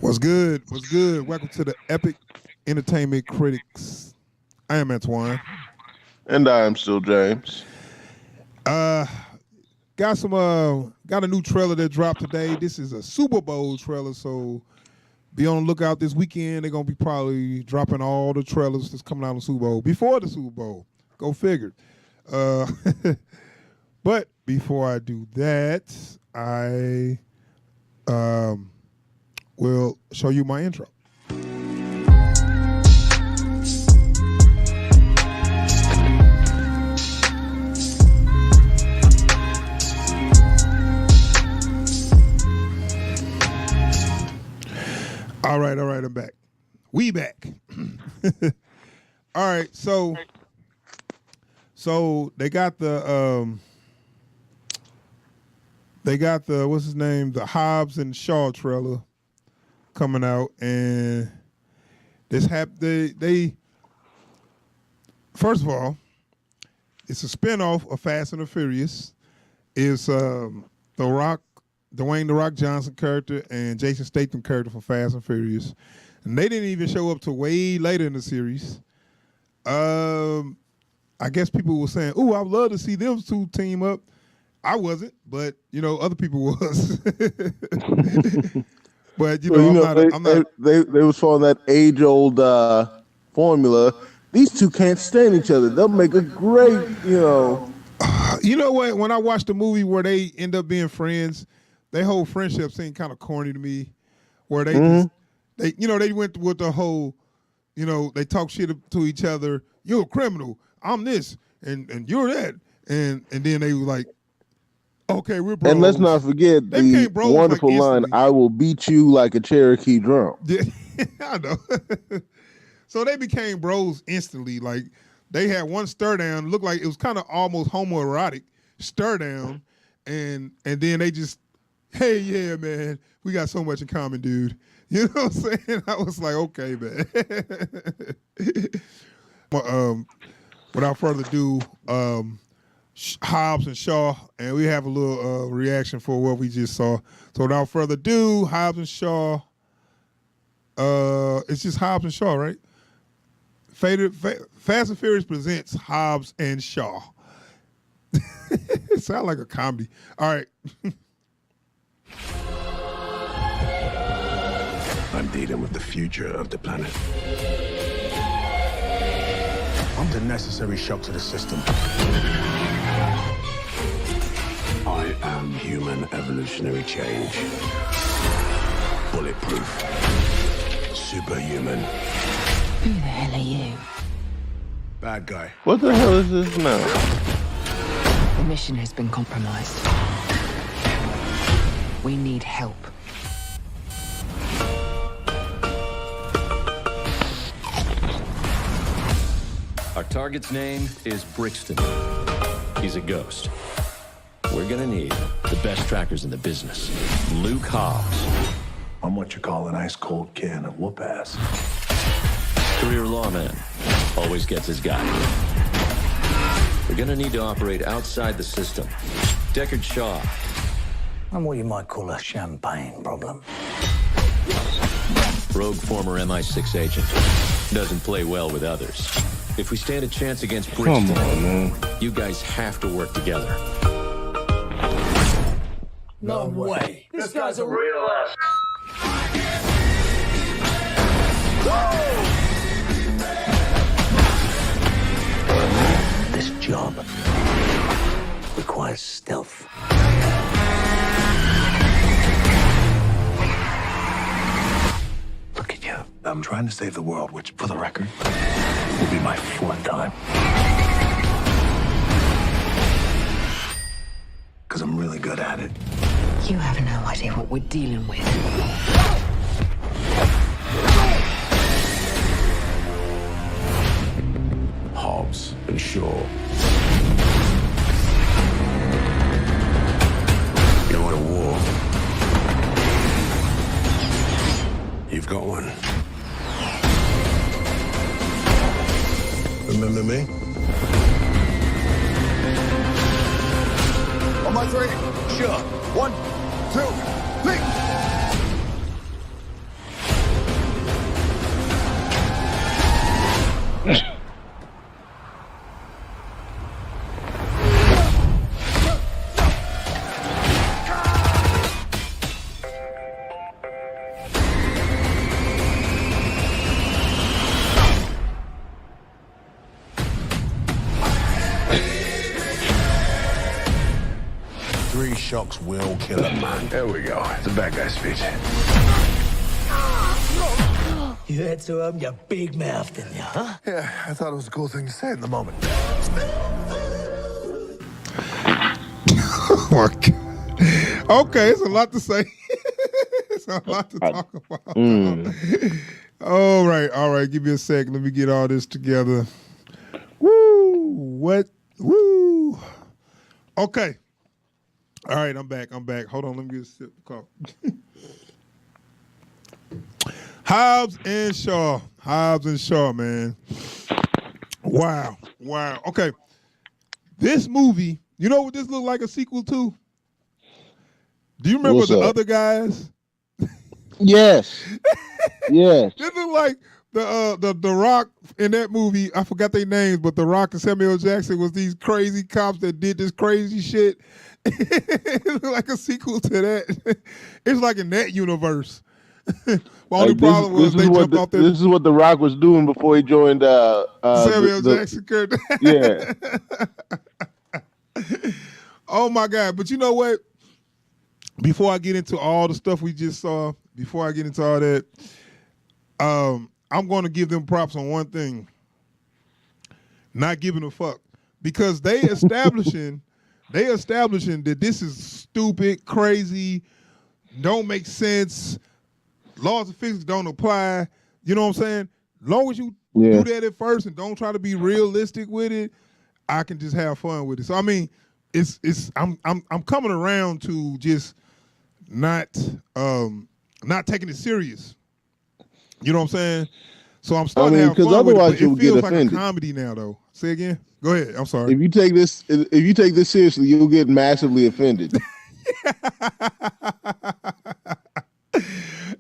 What's good? What's good? Welcome to the Epic Entertainment Critics. I am Antoine. And I am still James. Got a new trailer that dropped today. This is a Super Bowl trailer, so be on the lookout this weekend. They're gonna be probably dropping all the trailers that's coming out of the Super Bowl before the Super Bowl. Go figure. But before I do that, I will show you my intro. All right, I'm back. We back. All right, so they got the what's his name, the Hobbs and Shaw trailer coming out, and they first of all, it's a spinoff of Fast and the Furious. It's Dwayne "The Rock" Johnson character and Jason Statham character from Fast and Furious, and they didn't even show up till way later in the series. I guess people were saying, "Ooh, I'd love to see them two team up." I wasn't, but other people was. But I'm not. They was following that age-old formula. These two can't stand each other. They'll make a great, You know what? When I watched the movie where they end up being friends, their whole friendship seemed kind of corny to me. Where they they went with the whole, they talk shit to each other. You're a criminal. I'm this, and you're that, and then they were like, okay, we're bros. And let's not forget the wonderful line, "I will beat you like a Cherokee drum." Yeah, I know. So they became bros instantly. Like, they had one stare down, looked like it was kind of almost homoerotic stare down, and then they just, hey, yeah, man, we got so much in common, dude. You know what I'm saying? I was like, okay, man. Without further ado, Hobbs and Shaw, and we have a little reaction for what we just saw. So without further ado, Hobbs and Shaw. It's just Hobbs and Shaw, right? Fast and Furious presents Hobbs and Shaw. It sounds like a comedy. All right. I'm dealing with the future of the planet. I'm the necessary shock to the system. I am human evolutionary change. Bulletproof. Superhuman. Who the hell are you? Bad guy. What the hell is this now? The mission has been compromised. We need help. Our target's name is Brixton. He's a ghost. We're gonna need the best trackers in the business. Luke Hobbs. I'm what you call an ice-cold can of whoop ass. Career lawman. Always gets his guy. We're gonna need to operate outside the system. Deckard Shaw. I'm what you might call a champagne problem. Rogue former MI6 agent. Doesn't play well with others. If we stand a chance against Brixton, Come on, man. you guys have to work together. No way. This guy's a real ass. This job requires stealth. Look at you. I'm trying to save the world, which, for the record, will be my fourth time. Because I'm really good at it. You have no idea what we're dealing with. Hobbs and Shaw. You want a war? You've got one. Remember me? On my three, sure. 1, 2, 3. shocks will kill a man. There we go. The bad guy speech. You had to open your big mouth, didn't you, huh? Yeah, I thought it was a cool thing to say at the moment. Oh my God. Okay, it's a lot to say. It's a lot to talk about. All right. Give me a second. Let me get all this together. Woo! What? Woo! Okay. All right, I'm back. Hold on, let me get a sip of coffee. Hobbs and Shaw, man. Wow. Okay. This movie, you know what this looked like a sequel to? Do you remember the other guys? Yes. Yes. This looked like the Rock in that movie. I forgot their names, but the Rock and Samuel L. Jackson was these crazy cops that did this crazy shit. It looked like a sequel to that. It's like in that universe. My only problem was they jumped off there. This is what the Rock was doing before he joined Samuel Jackson. Yeah. Oh my God! But you know what? Before I get into all the stuff we just saw, before I get into all that, I'm going to give them props on one thing: not giving a fuck, because they establishing that this is stupid, crazy, don't make sense. Laws of physics don't apply. You know what I'm saying? As long as you do that at first and don't try to be realistic with it, I can just have fun with it. So I mean, I'm coming around to just not taking it serious. You know what I'm saying? So I'm starting to have fun with it. It feels like a comedy now, though. Say again. Go ahead. I'm sorry. If you take this seriously, you'll get massively offended.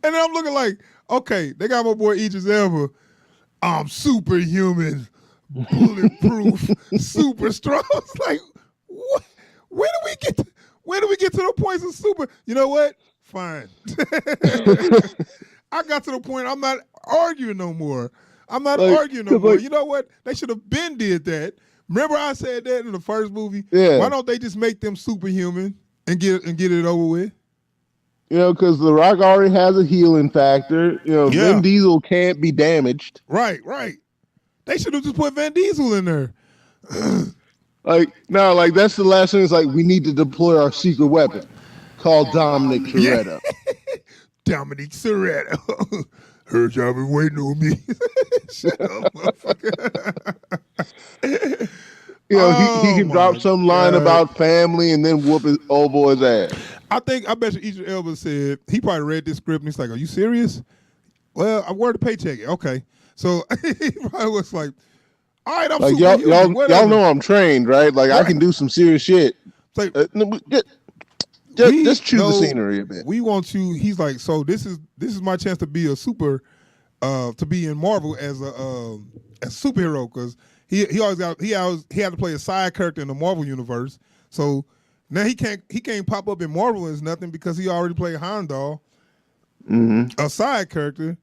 And then I'm looking like, okay, they got my boy Idris Elba. I'm superhuman, bulletproof, super strong. It's like, what? Where do we get to the points of super? You know what? Fine. I got to the point I'm not arguing no more. You know what? They should have been did that. Remember I said that in the first movie? Yeah. Why don't they just make them superhuman and get it over with? You know, because The Rock already has a healing factor. You know, Vin Diesel can't be damaged. Right. They should have just put Vin Diesel in there. That's the last thing. It's like, we need to deploy our secret weapon called Dominic Toretto. Yeah. Dominic Toretto. Heard y'all been waiting on me. Shut up, motherfucker. You know, he can drop some line about family and then whoop his old boy's ass. I bet you Idris Elba said, he probably read this script and he's like, are you serious? Well, I word the paycheck. Okay. So he probably was like, all right, I'm like, superhuman. y'all know I'm trained, right? Like, right. I can do some serious shit. Like, just chew the scenery a bit. We want you. He's like, so this is my chance to be a to be in Marvel as a superhero, because he had to play a side character in the Marvel universe. So now he can't pop up in Marvel as nothing because he already played Heimdall, a side character.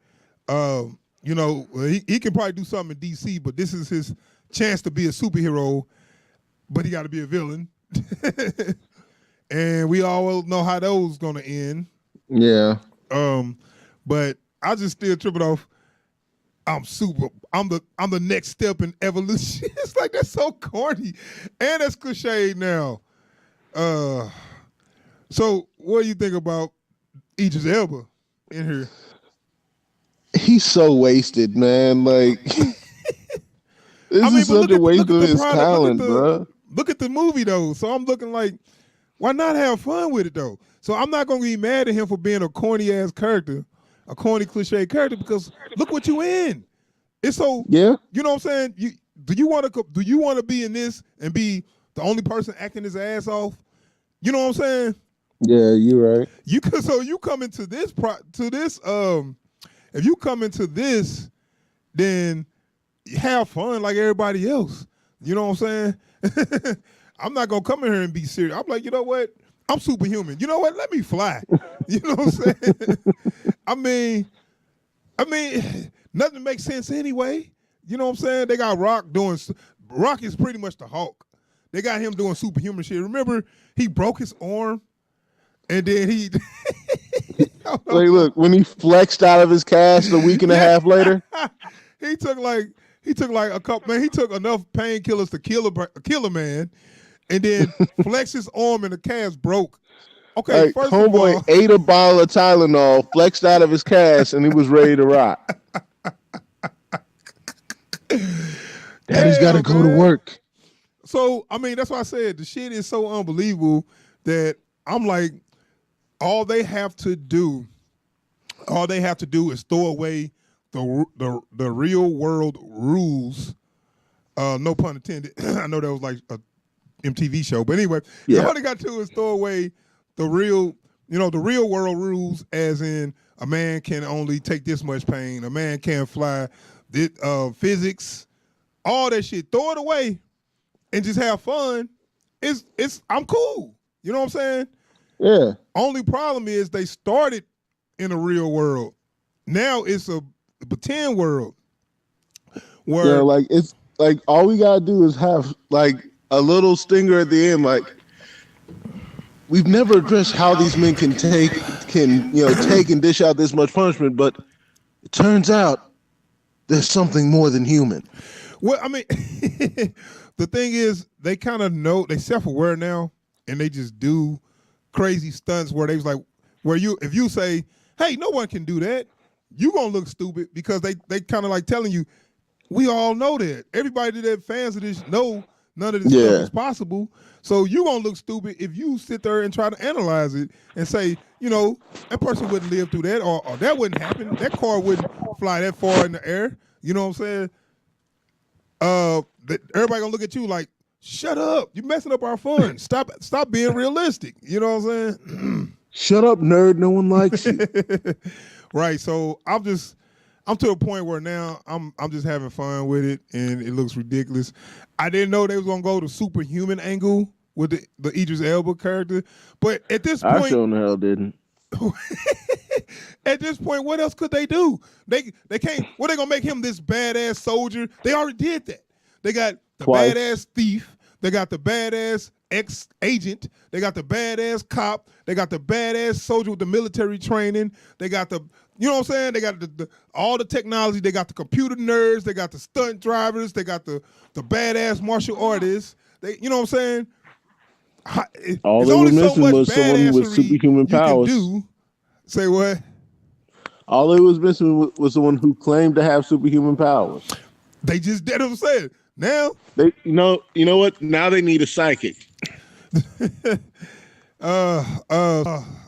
You know, he can probably do something in DC, but this is his chance to be a superhero, but he got to be a villain. And we all know how those gonna end. Yeah. But I just still tripping off. I'm the next step in evolution. It's like, that's so corny, and that's cliche now. So what do you think about Idris Elba in here? He's so wasted, man. Like, this is such a waste of his talent, bro. Look at the movie though. So I'm looking like, why not have fun with it though? So I'm not gonna be mad at him for being a corny ass character, a corny cliche character, because look what you in. It's so, you know what I'm saying? Do you want to be in this and be the only person acting his ass off? You know what I'm saying? Yeah, you're right. So you come into this if you come into this, then have fun like everybody else. You know what I'm saying? I'm not gonna come in here and be serious. I'm like, you know what? I'm superhuman. You know what? Let me fly. You know what I'm saying? I mean, nothing makes sense anyway. You know what I'm saying? They got Rock is pretty much the Hulk. They got him doing superhuman shit. Remember, he broke his arm And then he Like, look, when he flexed out of his cast a week and a half later, he took like a couple. Man, he took enough painkillers to kill a man, and then flex his arm and the cast broke. Okay, like, first homeboy of all, ate a bottle of Tylenol, flexed out of his cast, and he was ready to rock. Daddy's got to go to work. So I mean, that's why I said the shit is so unbelievable that I'm like, all they have to do is throw away the real world rules. No pun intended. I know that was like a MTV show, but anyway, all they got to do is throw away the real world rules, as in a man can only take this much pain, a man can't fly, physics, all that shit. Throw it away and just have fun. I'm cool. You know what I'm saying? Yeah. Only problem is they started in a real world. Now it's a pretend world. Where like it's like all we gotta do is have like a little stinger at the end. Like, we've never addressed how these men can take and dish out this much punishment, but it turns out there's something more than human. Well, I mean, the thing is, they kind of know, they self-aware now, and they just do crazy stunts where they was like, if you say, hey, no one can do that, you gonna look stupid, because they kind of like telling you, we all know that. Everybody that fans of this know none of this stuff is possible. So you gonna look stupid if you sit there and try to analyze it and say, that person wouldn't live through that, or that wouldn't happen. That car wouldn't fly that far in the air. You know what I'm saying? Everybody gonna look at you like, shut up, you're messing up our fun. Stop being realistic. You know what I'm saying? Shut up, nerd. No one likes you. Right. So I'm to a point where now I'm just having fun with it, and it looks ridiculous. I didn't know they was gonna go the superhuman angle with the Idris Elba character, but at this point, I sure in the hell didn't. At this point, what else could they do? They can't. What, they gonna make him this badass soldier? They already did that. They got the badass thief. They got the badass ex-agent. They got the badass cop. They got the badass soldier with the military training. They got the, you know what I'm saying? They got all the technology. They got the computer nerds. They got the stunt drivers. They got the badass martial artists. You know what I'm saying? All they were missing was someone with superhuman powers. Say what? All they was missing was someone who claimed to have superhuman powers. They just did what I'm saying. Now they you know what? Now they need a psychic.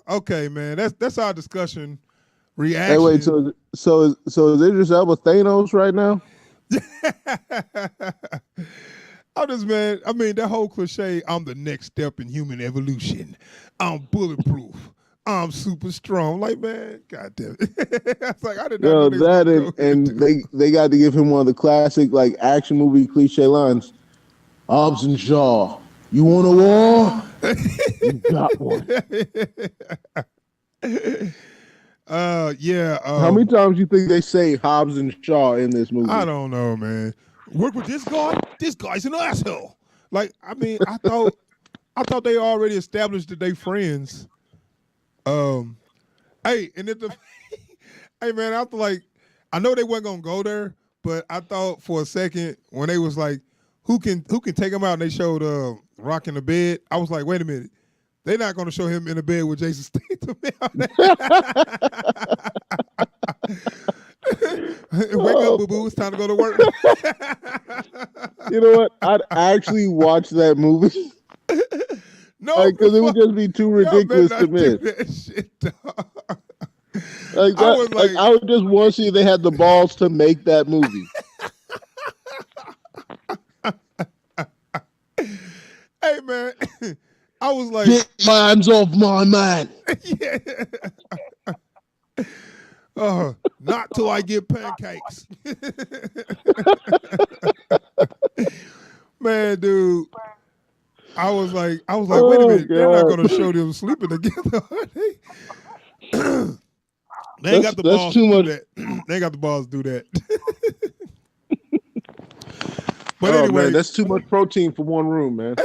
Okay, man. That's our discussion. Reaction. Hey, wait. So is Idris Elba Thanos right now? Man. I mean, that whole cliche. I'm the next step in human evolution. I'm bulletproof. I'm super strong. Like, man, goddamn it. I was like, I did not know that, and they got to give him one of the classic like action movie cliche lines. Hobbs and Shaw, you want a war? You got one. Yeah. How many times do you think they say Hobbs and Shaw in this movie? I don't know, man. Work with this guy? This guy's an asshole. Like, I mean, I thought they already established that they friends. Hey, and hey man, I know they weren't gonna go there, but I thought for a second when they was like, who can take him out, and they showed Rock in the bed, I was like, wait a minute, they're not gonna show him in the bed with Jason Statham. Wake up, boo boo, it's time to go to work. You know what? I'd actually watch that movie. No, because it would just be too ridiculous to miss. I would just want to see if they had the balls to make that movie. Hey man, I was like, get minds off my man. Yeah. Not till I get pancakes. Man, dude. I was like, wait a minute, they're not gonna show them sleeping together, are they? They ain't got the balls to do that. They ain't got the balls to do that. But anyway, man, that's too much protein for one room, man.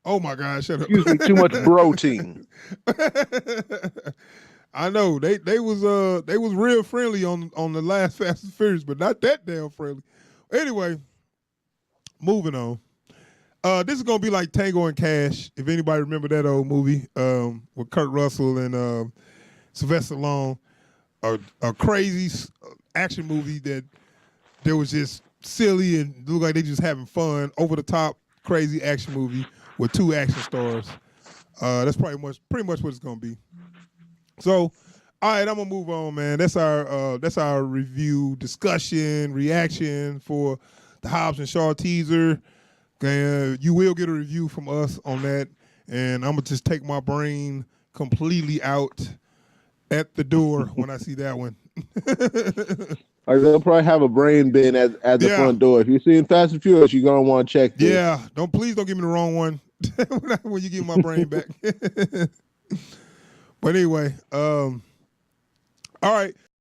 Oh my God, shut up. Excuse me, too much protein. I know they was real friendly on the last Fast and Furious, but not that damn friendly. Anyway, moving on. This is gonna be like Tango and Cash. If anybody remember that old movie with Kurt Russell and Sylvester Stallone, a crazy action movie that was just silly and looked like they just having fun, over the top, crazy action movie with 2 action stars. That's pretty much what it's gonna be. So, all right, I'm gonna move on, man. That's our review, discussion, reaction for the Hobbs and Shaw teaser. You will get a review from us on that, and I'm gonna just take my brain completely out at the door when I see that one. Like they'll probably have a brain bin at the front door. If you're seeing Fast and Furious, you're gonna want to check this. Yeah, please don't give me the wrong one when you give my brain back. But anyway, all right.